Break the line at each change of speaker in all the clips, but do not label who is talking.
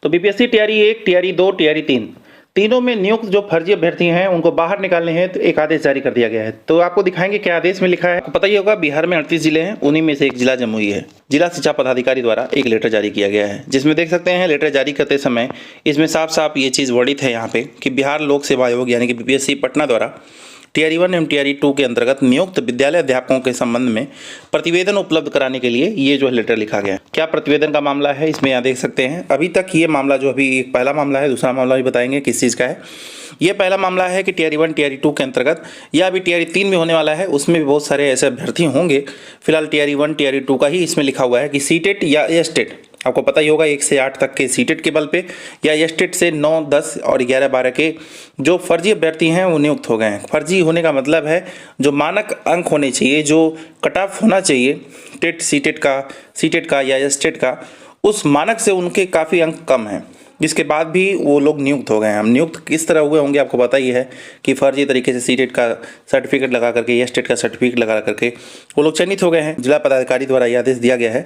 तो BPSC TRE 1, TRE 2, TRE 3 तीनों में नियुक्त जो फर्जी अभ्यर्थी हैं उनको बाहर निकालने हैं तो एक आदेश जारी कर दिया गया है। तो आपको दिखाएंगे क्या आदेश में लिखा है। आपको पता ही होगा बिहार में 38 जिले हैं, उन्हीं में से एक जिला जमुई है। जिला शिक्षा पदाधिकारी द्वारा एक लेटर जारी किया गया है, जिसमें देख सकते हैं लेटर जारी करते समय इसमें साफ साफ ये चीज़ वर्णित है यहाँ पे कि बिहार लोक सेवा आयोग यानी कि बीपीएससी पटना द्वारा टीआरई 1 एवं टीआरई 2 के अंतर्गत नियुक्त विद्यालय अध्यापकों के संबंध में प्रतिवेदन उपलब्ध कराने के लिए ये जो लेटर लिखा गया है। क्या प्रतिवेदन का मामला है इसमें यहाँ देख सकते हैं। अभी तक ये मामला जो अभी एक पहला मामला है, दूसरा मामला भी बताएंगे किस चीज़ का है। ये पहला मामला है कि टीआरई 1 टीआरई 2 के अंतर्गत या अभी टीआरई 3 में होने वाला है, उसमें भी बहुत सारे ऐसे अभ्यर्थी होंगे। फिलहाल टीआरई 1 टीआरई 2 का ही इसमें लिखा हुआ है कि सीटेट या एस्टेट, आपको पता ही होगा 1 से 8 तक के सीटेट के बल पे या एस्टेट से 9, 10 और 11, 12 के जो फर्जी अभ्यर्थी हैं वो नियुक्त हो गए हैं। फर्जी होने का मतलब है जो मानक अंक होने चाहिए, जो कट ऑफ होना चाहिए टेट सीटेट का या एस्टेट का, उस मानक से उनके काफ़ी अंक कम हैं, जिसके बाद भी वो लोग नियुक्त हो गए हैं। हम नियुक्त किस तरह हुए होंगे आपको पता ही है कि फर्जी तरीके से सीटेट का सर्टिफिकेट लगा करके या स्टेट का सर्टिफिकेट लगा करके वो लोग चयनित हो गए हैं। जिला पदाधिकारी द्वारा यह आदेश दिया गया है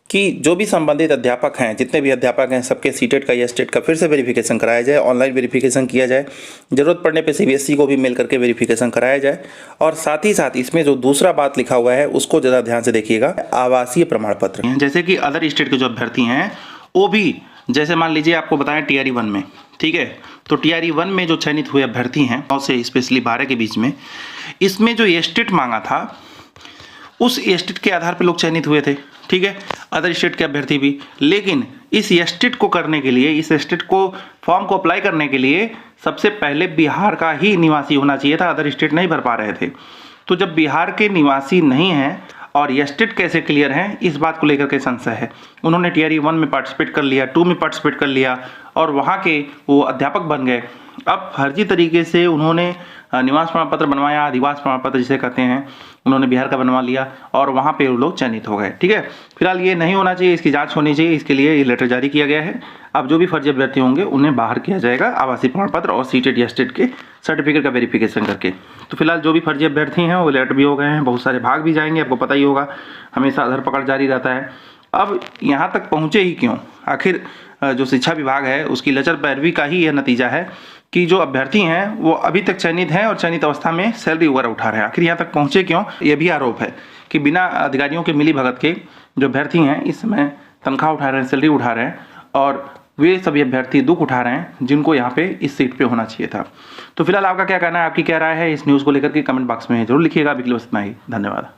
कि जो भी संबंधित अध्यापक हैं, जितने भी अध्यापक हैं, सबके सीटेट का या स्टेट का फिर से वेरिफिकेशन कराया जाए, ऑनलाइन वेरिफिकेशन किया जाए, ज़रूरत पड़ने पे सीबीएसई को भी मेल करके वेरिफिकेशन कराया जाए। और साथ ही साथ इसमें जो दूसरा बात लिखा हुआ है उसको ज़रा ध्यान से देखिएगा, आवासीय प्रमाण पत्र। जैसे कि अदर स्टेट के जो अभ्यर्थी हैं वो भी, जैसे मान लीजिए आपको बताएं टीआरई 1 में, ठीक है, तो टीआरई 1 में जो चयनित हुए अभ्यर्थी हैं 9 से स्पेशली 12 के बीच में, इसमें जो एस्टेट मांगा था उस एस्टेट के आधार पर लोग चयनित हुए थे, ठीक है, अदर स्टेट के अभ्यर्थी भी। लेकिन इस एस्टेट को करने के लिए, इस एस्टेट को फॉर्म को अप्लाई करने के लिए सबसे पहले बिहार का ही निवासी होना चाहिए था, अदर स्टेट नहीं भर पा रहे थे। तो जब बिहार के निवासी नहीं हैं और एस्टेट कैसे क्लियर हैं, इस बात को लेकर के संशय है। उन्होंने टीआरई 1 में पार्टिसिपेट कर लिया, 2 में पार्टिसिपेट कर लिया और वहाँ के वो अध्यापक बन गए। अब फर्जी तरीके से उन्होंने निवास प्रमाण पत्र बनवाया, अधिवास प्रमाण पत्र जिसे कहते हैं, उन्होंने बिहार का बनवा लिया और वहाँ पे वो लोग चयनित हो गए, ठीक है। फिलहाल ये नहीं होना चाहिए, इसकी जांच होनी चाहिए, इसके लिए ये लेटर जारी किया गया है। अब जो भी फर्जी अभ्यर्थी होंगे उन्हें बाहर किया जाएगा आवासीय प्रमाण पत्र और सीटेट या स्टेट के सर्टिफिकेट का वेरिफिकेशन करके। तो फिलहाल जो भी फर्जी अभ्यर्थी हैं वो अलर्ट भी हो गए हैं, बहुत सारे भाग भी जाएंगे, आपको पता ही होगा, हमेशा धरपकड़ जारी रहता है। अब यहाँ तक पहुँचे ही क्यों? आखिर जो शिक्षा विभाग है उसकी लचर पैरवी का ही यह नतीजा है कि जो अभ्यर्थी हैं वो अभी तक चयनित हैं और चयनित अवस्था में सैलरी वगैरह उठा रहे हैं। आखिर यहाँ तक पहुँचे क्यों? ये भी आरोप है कि बिना अधिकारियों के मिली भगत के जो अभ्यर्थी हैं इस समय तनख्वाह उठा रहे हैं, सैलरी उठा रहे हैं और वे सभी अभ्यर्थी दुख उठा रहे हैं जिनको यहाँ पे इस सीट पे होना चाहिए था। तो फिलहाल आपका क्या कहना है, आपकी क्या राय है इस न्यूज़ को लेकर के कमेंट बॉक्स में जरूर लिखिएगा। अभी के लिए बस इतना ही, धन्यवाद।